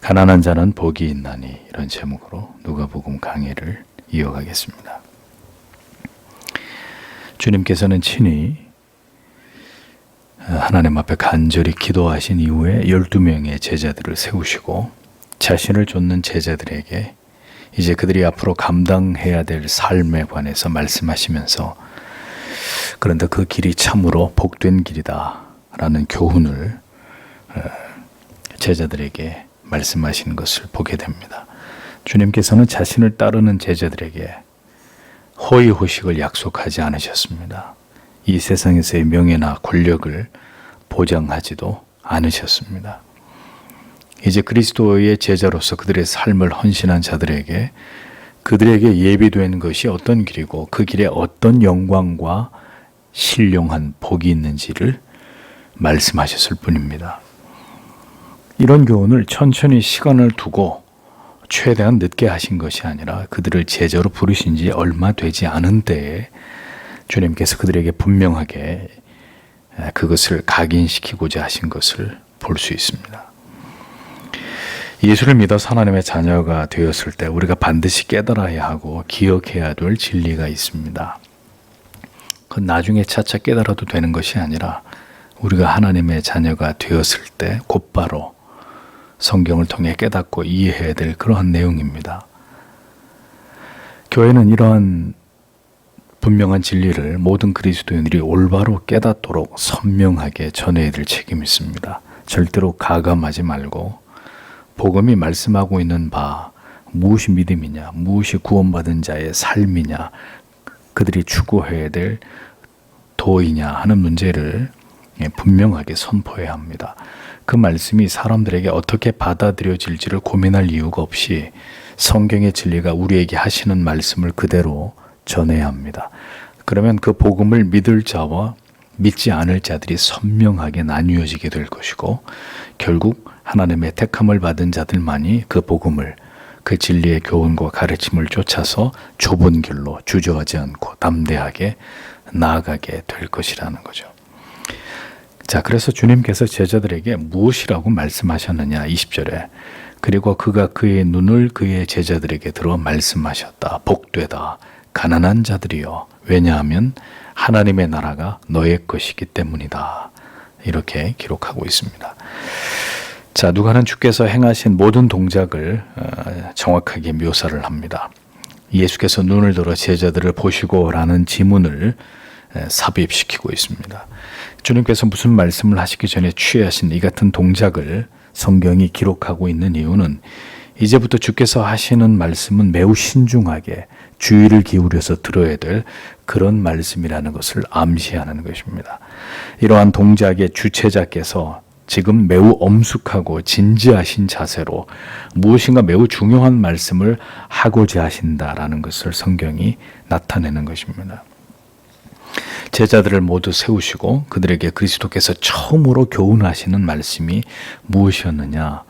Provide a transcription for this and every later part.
가난한 자는 복이 있나니, 이런 제목으로 누가복음 강의를 이어가겠습니다. 주님께서는 친히 하나님 앞에 간절히 기도하신 이후에 12명의 제자들을 세우시고 자신을 좇는 제자들에게 이제 그들이 앞으로 감당해야 될 삶에 관해서 말씀하시면서, 그런데 그 길이 참으로 복된 길이다 라는 교훈을 제자들에게 말씀하시는 것을 보게 됩니다. 주님께서는 자신을 따르는 제자들에게 호의호식을 약속하지 않으셨습니다. 이 세상에서의 명예나 권력을 보장하지도 않으셨습니다. 이제 그리스도의 제자로서 그들의 삶을 헌신한 자들에게 그들에게 예비된 것이 어떤 길이고 그 길에 어떤 영광과 신령한 복이 있는지를 말씀하셨을 뿐입니다. 이런 교훈을 천천히 시간을 두고 최대한 늦게 하신 것이 아니라 그들을 제자로 부르신 지 얼마 되지 않은 때에 주님께서 그들에게 분명하게 그것을 각인시키고자 하신 것을 볼 수 있습니다. 예수를 믿어서 하나님의 자녀가 되었을 때 우리가 반드시 깨달아야 하고 기억해야 될 진리가 있습니다. 그건 나중에 차차 깨달아도 되는 것이 아니라 우리가 하나님의 자녀가 되었을 때 곧바로 성경을 통해 깨닫고 이해해야 될 그러한 내용입니다. 교회는 이러한 분명한 진리를 모든 그리스도인들이 올바로 깨닫도록 선명하게 전해야 될 책임이 있습니다. 절대로 가감하지 말고 복음이 말씀하고 있는 바 무엇이 믿음이냐, 무엇이 구원받은 자의 삶이냐, 그들이 추구해야 될 도이냐 하는 문제를 분명하게 선포해야 합니다. 그 말씀이 사람들에게 어떻게 받아들여질지를 고민할 이유가 없이 성경의 진리가 우리에게 하시는 말씀을 그대로 전해야 합니다. 그러면 그 복음을 믿을 자와 믿지 않을 자들이 선명하게 나뉘어지게 될 것이고, 결국 하나님의 택함을 받은 자들만이 그 복음을, 그 진리의 교훈과 가르침을 쫓아서 좁은 길로 주저하지 않고 담대하게 나아가게 될 것이라는 거죠. 자, 그래서 주님께서 제자들에게 무엇이라고 말씀하셨느냐, 20절에. 그리고 그가 그의 눈을 그의 제자들에게 들어 말씀하셨다. 복되다, 가난한 자들이여. 왜냐하면 하나님의 나라가 너의 것이기 때문이다. 이렇게 기록하고 있습니다. 자, 누가는 주께서 행하신 모든 동작을 정확하게 묘사를 합니다. 예수께서 눈을 들어 제자들을 보시고 라는 지문을 삽입시키고 있습니다. 주님께서 무슨 말씀을 하시기 전에 취하신 이 같은 동작을 성경이 기록하고 있는 이유는 이제부터 주께서 하시는 말씀은 매우 신중하게 주의를 기울여서 들어야 될 그런 말씀이라는 것을 암시하는 것입니다. 이러한 동작의 주체자께서 지금 매우 엄숙하고 진지하신 자세로 무엇인가 매우 중요한 말씀을 하고자 하신다라는 것을 성경이 나타내는 것입니다. 제자들을 모두 세우시고 그들에게 그리스도께서 처음으로 교훈하시는 말씀이 무엇이었느냐?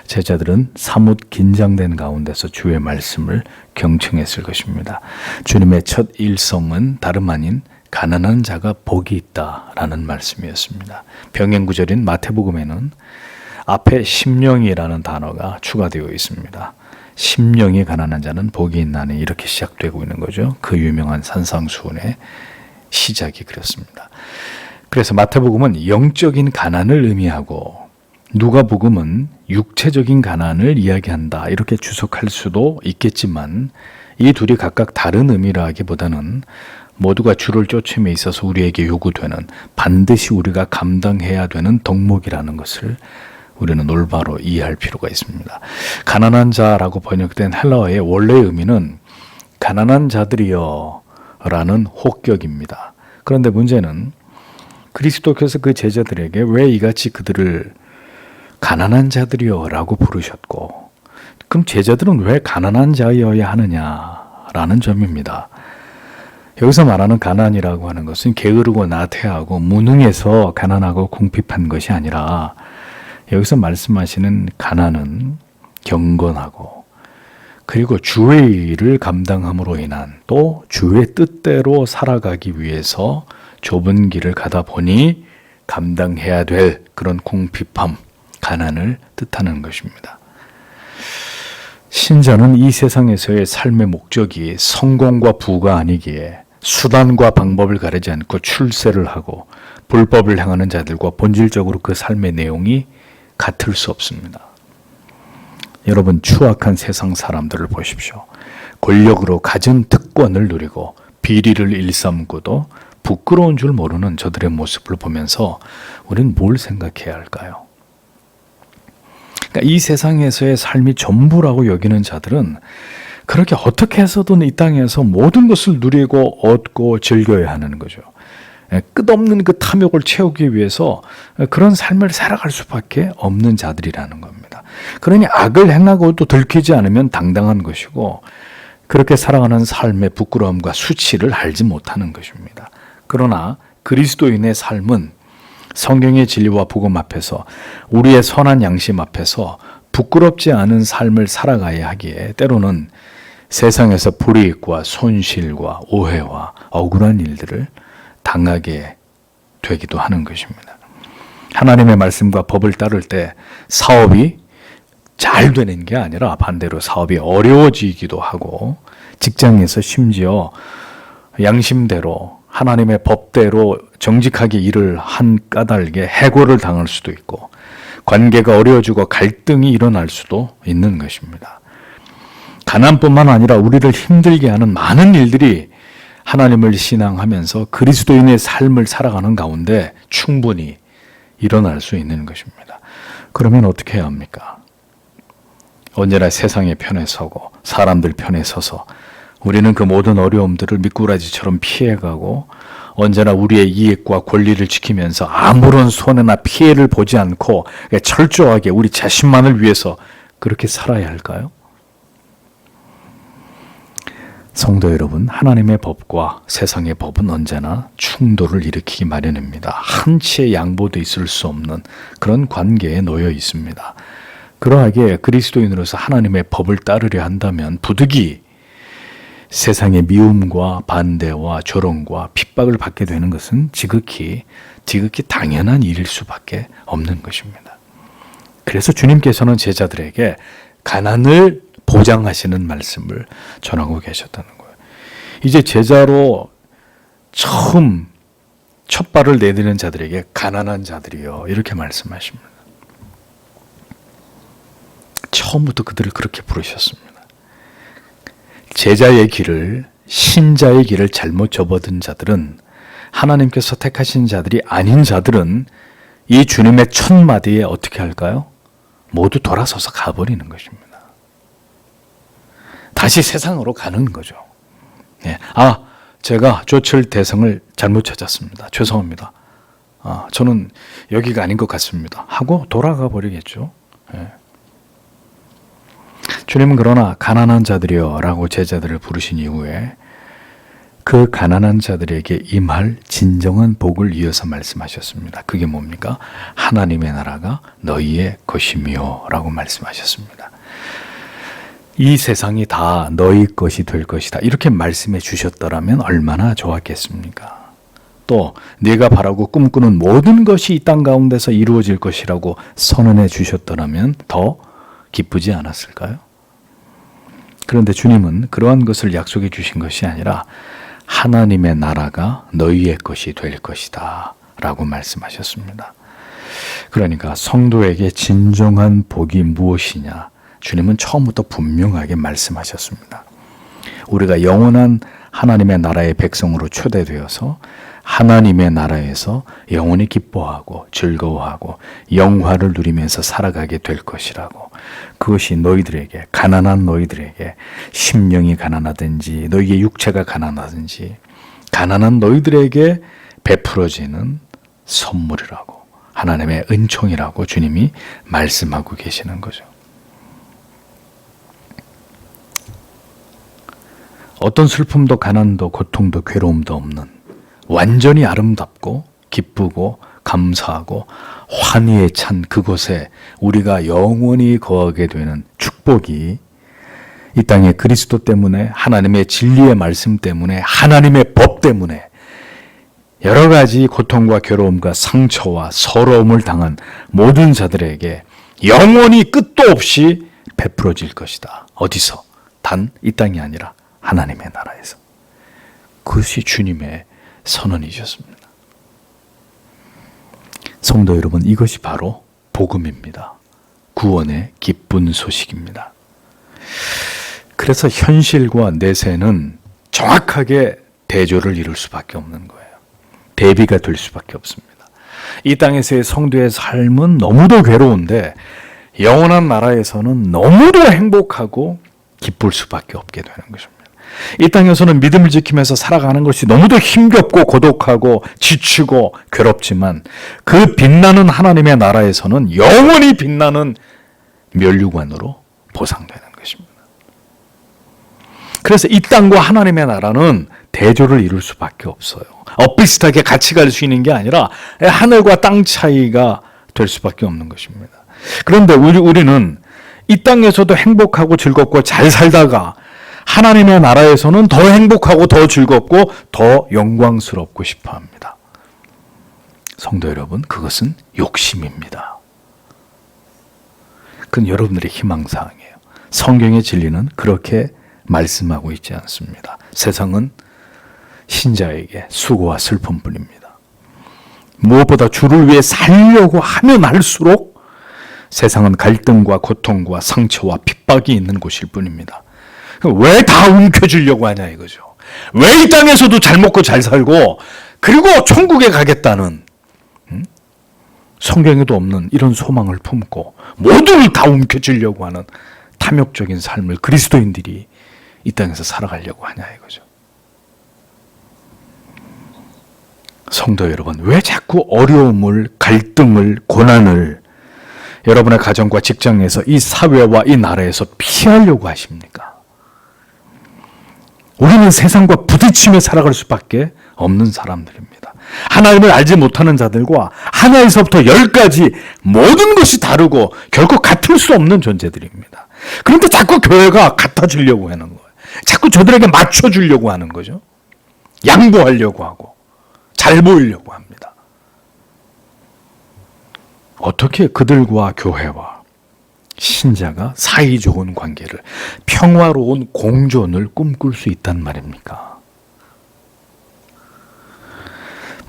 제자들은 사뭇 긴장된 가운데서 주의 말씀을 경청했을 것입니다. 주님의 첫 일성은 다름 아닌 가난한 자가 복이 있다라는 말씀이었습니다. 병행 구절인 마태복음에는 앞에 심령이라는 단어가 추가되어 있습니다. 심령이 가난한 자는 복이 있나니, 이렇게 시작되고 있는 거죠. 그 유명한 산상수훈의 시작이 그렇습니다. 그래서 마태복음은 영적인 가난을 의미하고 누가복음은 육체적인 가난을 이야기한다, 이렇게 주석할 수도 있겠지만 이 둘이 각각 다른 의미라 하기보다는 모두가 주를 쫓음에 있어서 우리에게 요구되는, 반드시 우리가 감당해야 되는 덕목이라는 것을 우리는 올바로 이해할 필요가 있습니다. 가난한 자라고 번역된 헬라어의 원래의 의미는 가난한 자들이여 라는 혹격입니다. 그런데 문제는 그리스도께서 그 제자들에게 왜 이같이 그들을 가난한 자들이여 라고 부르셨고, 그럼 제자들은 왜 가난한 자여야 하느냐라는 점입니다. 여기서 말하는 가난이라고 하는 것은 게으르고 나태하고 무능해서 가난하고 궁핍한 것이 아니라, 여기서 말씀하시는 가난은 경건하고 그리고 주의 일을 감당함으로 인한, 또 주의 뜻대로 살아가기 위해서 좁은 길을 가다 보니 감당해야 될 그런 궁핍함, 가난을 뜻하는 것입니다. 신자는 이 세상에서의 삶의 목적이 성공과 부가 아니기에 수단과 방법을 가리지 않고 출세를 하고 불법을 행하는 자들과 본질적으로 그 삶의 내용이 같을 수 없습니다. 여러분, 추악한 세상 사람들을 보십시오. 권력으로 갖은 특권을 누리고 비리를 일삼고도 부끄러운 줄 모르는 저들의 모습을 보면서 우리는 뭘 생각해야 할까요? 그러니까 이 세상에서의 삶이 전부라고 여기는 자들은 그렇게 어떻게 해서든 이 땅에서 모든 것을 누리고 얻고 즐겨야 하는 거죠. 끝없는 그 탐욕을 채우기 위해서 그런 삶을 살아갈 수밖에 없는 자들이라는 겁니다. 그러니 악을 행하고도 들키지 않으면 당당한 것이고 그렇게 살아가는 삶의 부끄러움과 수치를 알지 못하는 것입니다. 그러나 그리스도인의 삶은 성경의 진리와 복음 앞에서 우리의 선한 양심 앞에서 부끄럽지 않은 삶을 살아가야 하기에 때로는 세상에서 불이익과 손실과 오해와 억울한 일들을 당하게 되기도 하는 것입니다. 하나님의 말씀과 법을 따를 때 사업이 잘 되는 게 아니라 반대로 사업이 어려워지기도 하고 직장에서 심지어 양심대로 하나님의 법대로 정직하게 일을 한 까닭에 해고를 당할 수도 있고 관계가 어려워지고 갈등이 일어날 수도 있는 것입니다. 가난뿐만 아니라 우리를 힘들게 하는 많은 일들이 하나님을 신앙하면서 그리스도인의 삶을 살아가는 가운데 충분히 일어날 수 있는 것입니다. 그러면 어떻게 해야 합니까? 언제나 세상의 편에 서고 사람들 편에 서서 우리는 그 모든 어려움들을 미꾸라지처럼 피해가고 언제나 우리의 이익과 권리를 지키면서 아무런 손해나 피해를 보지 않고 철저하게 우리 자신만을 위해서 그렇게 살아야 할까요? 성도 여러분, 하나님의 법과 세상의 법은 언제나 충돌을 일으키기 마련입니다. 한치의 양보도 있을 수 없는 그런 관계에 놓여 있습니다. 그러하게 그리스도인으로서 하나님의 법을 따르려 한다면 부득이 세상의 미움과 반대와 조롱과 핍박을 받게 되는 것은 지극히 당연한 일일 수밖에 없는 것입니다. 그래서 주님께서는 제자들에게 가난을 보장하시는 말씀을 전하고 계셨다는 거예요. 이제 제자로 처음 첫 발을 내디는 자들에게 가난한 자들이요 이렇게 말씀하십니다. 처음부터 그들을 그렇게 부르셨습니다. 제자의 길을 신자의 길을 잘못 접어든 자들은 하나님께서 택하신 자들이 아닌 자들은 이 주님의 첫 마디에 어떻게 할까요? 모두 돌아서서 가버리는 것입니다. 다시 세상으로 가는 거죠. 제가 쫓을 대상을 잘못 찾았습니다. 죄송합니다. 저는 여기가 아닌 것 같습니다. 하고 돌아가 버리겠죠. 주님은 그러나 가난한 자들이여 라고 제자들을 부르신 이후에 그 가난한 자들에게 임할 진정한 복을 이어서 말씀하셨습니다. 그게 뭡니까? 하나님의 나라가 너희의 것이며 라고 말씀하셨습니다. 이 세상이 다 너희 것이 될 것이다. 이렇게 말씀해 주셨더라면 얼마나 좋았겠습니까? 또 네가 바라고 꿈꾸는 모든 것이 이 땅 가운데서 이루어질 것이라고 선언해 주셨더라면 더 기쁘지 않았을까요? 그런데 주님은 그러한 것을 약속해 주신 것이 아니라 하나님의 나라가 너희의 것이 될 것이다 라고 말씀하셨습니다. 그러니까 성도에게 진정한 복이 무엇이냐? 주님은 처음부터 분명하게 말씀하셨습니다. 우리가 영원한 하나님의 나라의 백성으로 초대되어서 하나님의 나라에서 영원히 기뻐하고 즐거워하고 영화를 누리면서 살아가게 될 것이라고. 그것이 너희들에게, 가난한 너희들에게 심령이 가난하든지 너희의 육체가 가난하든지 가난한 너희들에게 베풀어지는 선물이라고, 하나님의 은총이라고 주님이 말씀하고 계시는 거죠. 어떤 슬픔도 가난도 고통도 괴로움도 없는 완전히 아름답고 기쁘고 감사하고 환희에 찬 그곳에 우리가 영원히 거하게 되는 축복이 이 땅에 그리스도 때문에, 하나님의 진리의 말씀 때문에, 하나님의 법 때문에 여러 가지 고통과 괴로움과 상처와 서러움을 당한 모든 자들에게 영원히 끝도 없이 베풀어질 것이다. 어디서? 단 이 땅이 아니라 하나님의 나라에서. 그것이 주님의 선언이셨습니다. 성도 여러분, 이것이 바로 복음입니다. 구원의 기쁜 소식입니다. 그래서 현실과 내세는 정확하게 대조를 이룰 수밖에 없는 거예요. 대비가 될 수밖에 없습니다. 이 땅에서의 성도의 삶은 너무도 괴로운데 영원한 나라에서는 너무도 행복하고 기쁠 수밖에 없게 되는 것입니다. 이 땅에서는 믿음을 지키면서 살아가는 것이 너무도 힘겹고 고독하고 지치고 괴롭지만 그 빛나는 하나님의 나라에서는 영원히 빛나는 면류관으로 보상되는 것입니다. 그래서 이 땅과 하나님의 나라는 대조를 이룰 수밖에 없어요. 엇비슷하게 같이 갈 수 있는 게 아니라 하늘과 땅 차이가 될 수밖에 없는 것입니다. 그런데 우리는 이 땅에서도 행복하고 즐겁고 잘 살다가 하나님의 나라에서는 더 행복하고 더 즐겁고 더 영광스럽고 싶어 합니다. 성도 여러분, 그것은 욕심입니다. 그건 여러분들의 희망사항이에요. 성경의 진리는 그렇게 말씀하고 있지 않습니다. 세상은 신자에게 수고와 슬픔뿐입니다. 무엇보다 주를 위해 살려고 하면 할수록 세상은 갈등과 고통과 상처와 핍박이 있는 곳일 뿐입니다. 왜 다 움켜쥐려고 하냐 이거죠. 왜 이 땅에서도 잘 먹고 잘 살고 그리고 천국에 가겠다는 성경에도 없는 이런 소망을 품고 모두를 다 움켜쥐려고 하는 탐욕적인 삶을 그리스도인들이 이 땅에서 살아가려고 하냐 이거죠. 성도 여러분, 왜 자꾸 어려움을, 갈등을, 고난을 여러분의 가정과 직장에서 이 사회와 이 나라에서 피하려고 하십니까? 우리는 세상과 부딪히며 살아갈 수밖에 없는 사람들입니다. 하나님을 알지 못하는 자들과 하나에서부터 10까지 모든 것이 다르고 결코 같을 수 없는 존재들입니다. 그런데 자꾸 교회가 같아지려고 하는 거예요. 자꾸 저들에게 맞춰주려고 하는 거죠. 양보하려고 하고 잘 보이려고 합니다. 어떻게 그들과 교회와 신자가 사이좋은 관계를, 평화로운 공존을 꿈꿀 수 있단 말입니까?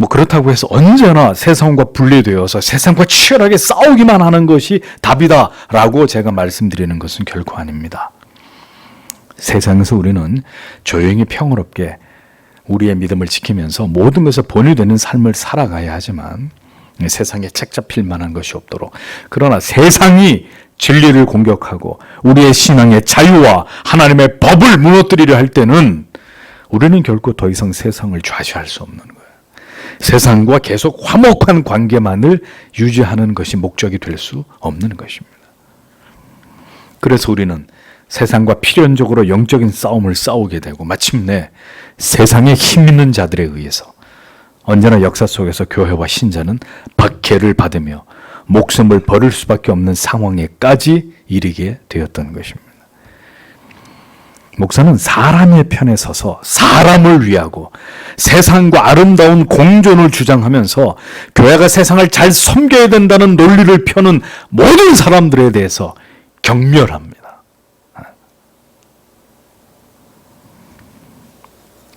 그렇다고 해서 언제나 세상과 분리되어서 세상과 치열하게 싸우기만 하는 것이 답이다라고 제가 말씀드리는 것은 결코 아닙니다. 세상에서 우리는 조용히 평화롭게 우리의 믿음을 지키면서 모든 것에 본이 되는 삶을 살아가야 하지만 세상에 책 잡힐 만한 것이 없도록, 그러나 세상이 진리를 공격하고 우리의 신앙의 자유와 하나님의 법을 무너뜨리려 할 때는 우리는 결코 더 이상 세상을 좌시할 수 없는 거예요. 세상과 계속 화목한 관계만을 유지하는 것이 목적이 될 수 없는 것입니다. 그래서 우리는 세상과 필연적으로 영적인 싸움을 싸우게 되고 마침내 세상에 힘 있는 자들에 의해서 언제나 역사 속에서 교회와 신자는 박해를 받으며 목숨을 버릴 수밖에 없는 상황에까지 이르게 되었던 것입니다. 목사는 사람의 편에 서서 사람을 위하고 세상과 아름다운 공존을 주장하면서 교회가 세상을 잘 섬겨야 된다는 논리를 펴는 모든 사람들에 대해서 경멸합니다.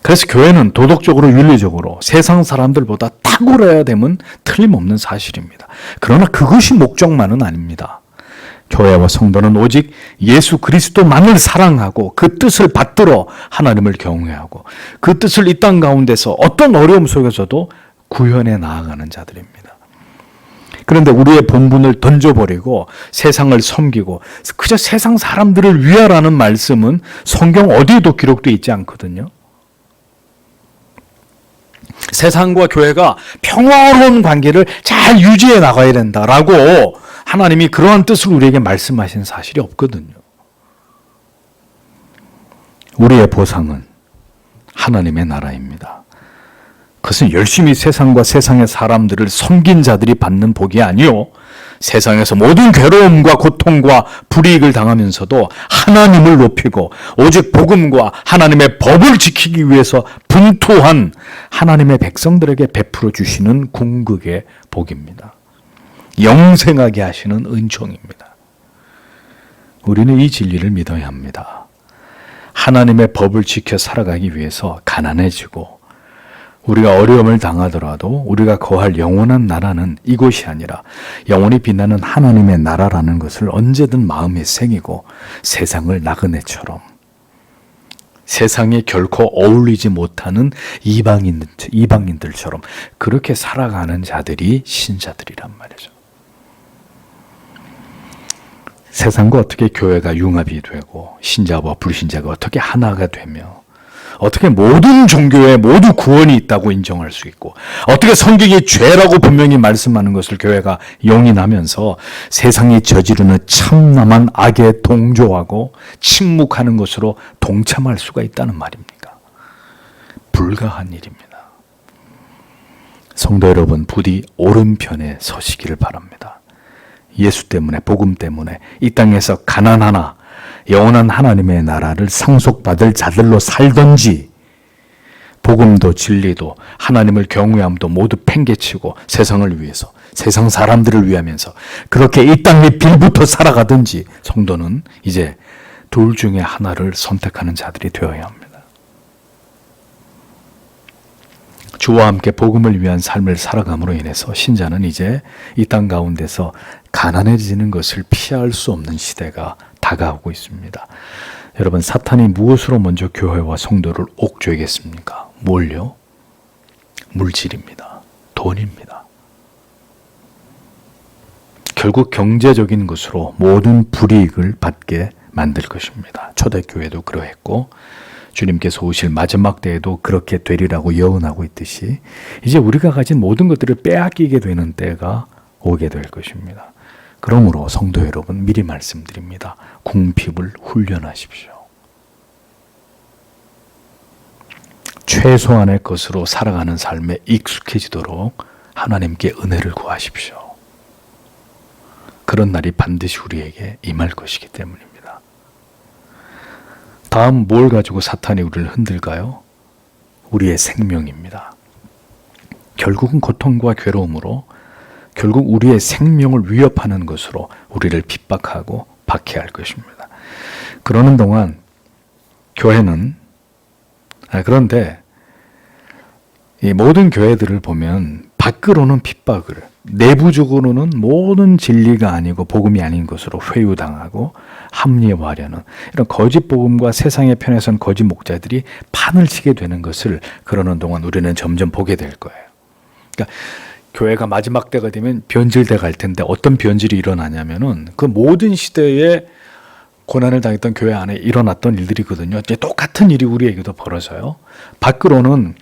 그래서 교회는 도덕적으로 윤리적으로 세상 사람들보다 탁월해야 됨은 틀림없는 사실입니다. 그러나 그것이 목적만은 아닙니다. 교회와 성도는 오직 예수 그리스도만을 사랑하고 그 뜻을 받들어 하나님을 경외하고 그 뜻을 이 땅 가운데서 어떤 어려움 속에서도 구현해 나아가는 자들입니다. 그런데 우리의 본분을 던져버리고 세상을 섬기고 그저 세상 사람들을 위하라는 말씀은 성경 어디에도 기록되어 있지 않거든요. 세상과 교회가 평화로운 관계를 잘 유지해 나가야 된다라고 하나님이 그러한 뜻을 우리에게 말씀하신 사실이 없거든요. 우리의 보상은 하나님의 나라입니다. 그것은 열심히 세상과 세상의 사람들을 섬긴 자들이 받는 복이 아니요, 세상에서 모든 괴로움과 고통과 불이익을 당하면서도 하나님을 높이고 오직 복음과 하나님의 법을 지키기 위해서 분투한 하나님의 백성들에게 베풀어 주시는 궁극의 복입니다. 영생하게 하시는 은총입니다. 우리는 이 진리를 믿어야 합니다. 하나님의 법을 지켜 살아가기 위해서 가난해지고 우리가 어려움을 당하더라도 우리가 거할 영원한 나라는 이곳이 아니라 영원히 빛나는 하나님의 나라라는 것을 언제든 마음에 새기고 세상을 나그네처럼 세상에 결코 어울리지 못하는 이방인들처럼 그렇게 살아가는 자들이 신자들이란 말이죠. 세상과 어떻게 교회가 융합이 되고 신자와 불신자가 어떻게 하나가 되며 어떻게 모든 종교에 모두 구원이 있다고 인정할 수 있고 어떻게 성경이 죄라고 분명히 말씀하는 것을 교회가 용인하면서 세상이 저지르는 참남한 악에 동조하고 침묵하는 것으로 동참할 수가 있다는 말입니까? 불가한 일입니다. 성도 여러분, 부디 오른편에 서시기를 바랍니다. 예수 때문에, 복음 때문에 이 땅에서 가난하나 영원한 하나님의 나라를 상속받을 자들로 살던지 복음도 진리도 하나님을 경외함도 모두 팽개치고 세상을 위해서 세상 사람들을 위하면서 그렇게 이 땅의 빌부터 살아가든지 성도는 이제 둘 중에 하나를 선택하는 자들이 되어야 합니다. 주와 함께 복음을 위한 삶을 살아감으로 인해서 신자는 이제 이 땅 가운데서 가난해지는 것을 피할 수 없는 시대가 다가오고 있습니다. 여러분, 사탄이 무엇으로 먼저 교회와 성도를 옥죄겠습니까? 뭘요? 물질입니다. 돈입니다. 결국 경제적인 것으로 모든 불이익을 받게 만들 것입니다. 초대교회도 그러했고 주님께서 오실 마지막 때에도 그렇게 되리라고 예언하고 있듯이 이제 우리가 가진 모든 것들을 빼앗기게 되는 때가 오게 될 것입니다. 그러므로 성도 여러분, 미리 말씀드립니다. 궁핍을 훈련하십시오. 최소한의 것으로 살아가는 삶에 익숙해지도록 하나님께 은혜를 구하십시오. 그런 날이 반드시 우리에게 임할 것이기 때문입니다. 다음 뭘 가지고 사탄이 우리를 흔들까요? 우리의 생명입니다. 결국은 고통과 괴로움으로 결국 우리의 생명을 위협하는 것으로 우리를 핍박하고 박해할 것입니다. 그러는 동안 교회는 그런데 이 모든 교회들을 보면 밖으로는 핍박을, 내부적으로는 모든 진리가 아니고 복음이 아닌 것으로 회유당하고 합리화하려는 이런 거짓 복음과 세상의 편에 선 거짓 목자들이 판을 치게 되는 것을 그러는 동안 우리는 점점 보게 될 거예요. 그러니까 교회가 마지막 때가 되면 변질돼 갈 텐데 어떤 변질이 일어나냐면은 그 모든 시대에 고난을 당했던 교회 안에 일어났던 일들이거든요. 이제 똑같은 일이 우리에게도 벌어져요. 밖으로는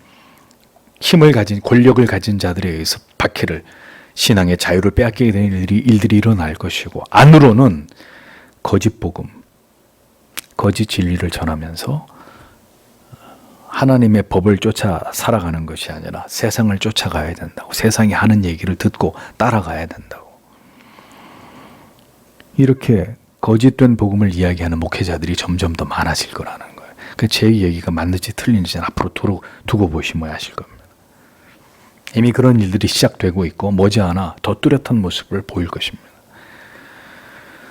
힘을 가진, 권력을 가진 자들에 의해서 박해를, 신앙의 자유를 빼앗기게 되는 일들이 일어날 것이고, 안으로는 거짓 복음, 거짓 진리를 전하면서 하나님의 법을 쫓아 살아가는 것이 아니라 세상을 쫓아가야 된다고, 세상이 하는 얘기를 듣고 따라가야 된다고. 이렇게 거짓된 복음을 이야기하는 목회자들이 점점 더 많아질 거라는 거예요. 제 얘기가 맞는지 틀린지는 앞으로 두고 보시면 아실 겁니다. 이미 그런 일들이 시작되고 있고 머지않아 더 뚜렷한 모습을 보일 것입니다.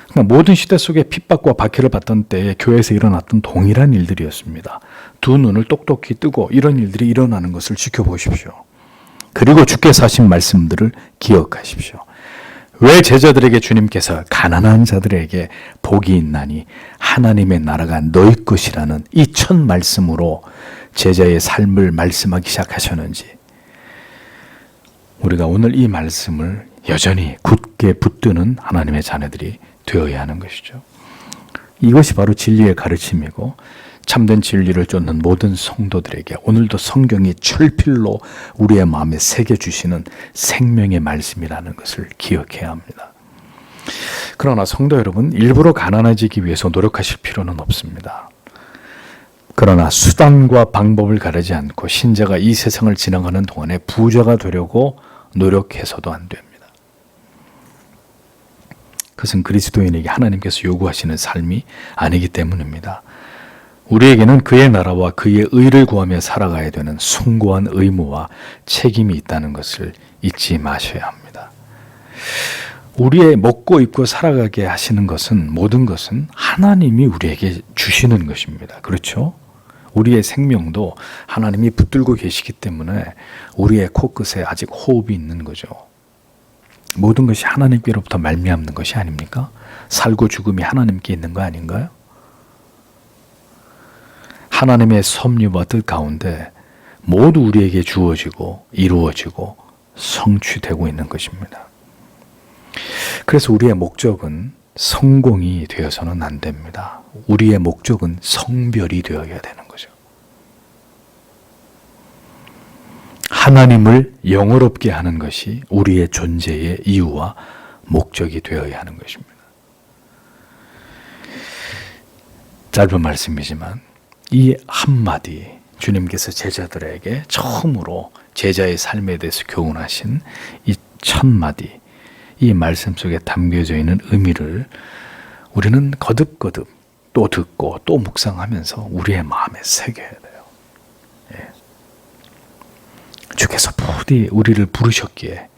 그러니까 모든 시대 속에 핍박과 박해를 받던 때에 교회에서 일어났던 동일한 일들이었습니다. 두 눈을 똑똑히 뜨고 이런 일들이 일어나는 것을 지켜보십시오. 그리고 주께서 하신 말씀들을 기억하십시오. 왜 제자들에게 주님께서 가난한 자들에게 복이 있나니 하나님의 나라가 너희 것이라는 이 첫 말씀으로 제자의 삶을 말씀하기 시작하셨는지, 우리가 오늘 이 말씀을 여전히 굳게 붙드는 하나님의 자녀들이 되어야 하는 것이죠. 이것이 바로 진리의 가르침이고 참된 진리를 쫓는 모든 성도들에게 오늘도 성경이 철필로 우리의 마음에 새겨주시는 생명의 말씀이라는 것을 기억해야 합니다. 그러나 성도 여러분, 일부러 가난해지기 위해서 노력하실 필요는 없습니다. 그러나 수단과 방법을 가리지 않고 신자가 이 세상을 지나가는 동안에 부자가 되려고 노력해서도 안 됩니다. 그것은 그리스도인에게 하나님께서 요구하시는 삶이 아니기 때문입니다. 우리에게는 그의 나라와 그의 의를 구하며 살아가야 되는 숭고한 의무와 책임이 있다는 것을 잊지 마셔야 합니다. 우리의 먹고 입고 살아가게 하시는 것은 모든 것은 하나님이 우리에게 주시는 것입니다. 그렇죠? 우리의 생명도 하나님이 붙들고 계시기 때문에 우리의 코끝에 아직 호흡이 있는 거죠. 모든 것이 하나님께로부터 말미암는 것이 아닙니까? 살고 죽음이 하나님께 있는 거 아닌가요? 하나님의 섭리와 뜻 가운데 모두 우리에게 주어지고 이루어지고 성취되고 있는 것입니다. 그래서 우리의 목적은 성공이 되어서는 안 됩니다. 우리의 목적은 성별이 되어야 되는 거죠. 하나님을 영화롭게 하는 것이 우리의 존재의 이유와 목적이 되어야 하는 것입니다. 짧은 말씀이지만 이 한마디, 주님께서 제자들에게 처음으로 제자의 삶에 대해서 교훈하신 이 첫마디, 이 말씀 속에 담겨져 있는 의미를 우리는 거듭거듭 또 듣고 또 묵상하면서 우리의 마음에 새겨야 돼요. 예. 주께서 부디 우리를 부르셨기에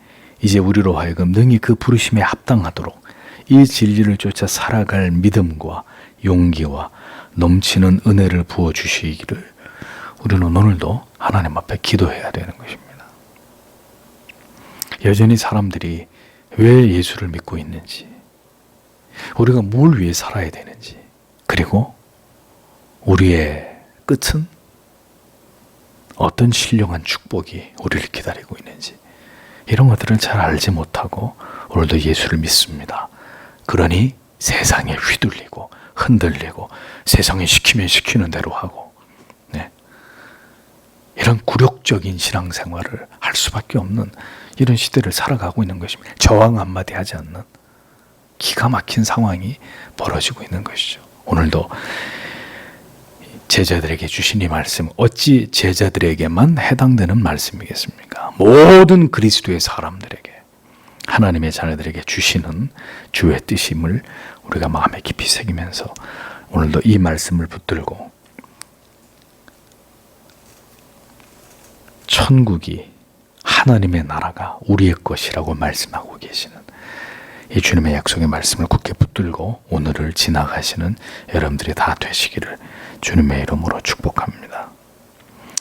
이제 우리로 하여금 능히 그 부르심에 합당하도록 이 진리를 쫓아 살아갈 믿음과 용기와 넘치는 은혜를 부어주시기를 우리는 오늘도 하나님 앞에 기도해야 되는 것입니다. 여전히 사람들이 왜 예수를 믿고 있는지, 우리가 뭘 위해 살아야 되는지, 그리고 우리의 끝은 어떤 신령한 축복이 우리를 기다리고 있는지, 이런 것들을 잘 알지 못하고 오늘도 예수를 믿습니다. 그러니 세상에 휘둘리고 흔들리고 세상이 시키면 시키는 대로 하고, 이런 굴욕적인 신앙생활을 할 수밖에 없는 이런 시대를 살아가고 있는 것입니다. 저항 한마디 하지 않는 기가 막힌 상황이 벌어지고 있는 것이죠. 오늘도 제자들에게 주신 이 말씀, 어찌 제자들에게만 해당되는 말씀이겠습니까? 모든 그리스도의 사람들에게, 하나님의 자녀들에게 주시는 주의 뜻임을 우리가 마음에 깊이 새기면서 오늘도 이 말씀을 붙들고 천국이, 하나님의 나라가 우리의 것이라고 말씀하고 계시는 이 주님의 약속의 말씀을 굳게 붙들고 오늘을 지나가시는 여러분들이 다 되시기를 주님의 이름으로 축복합니다.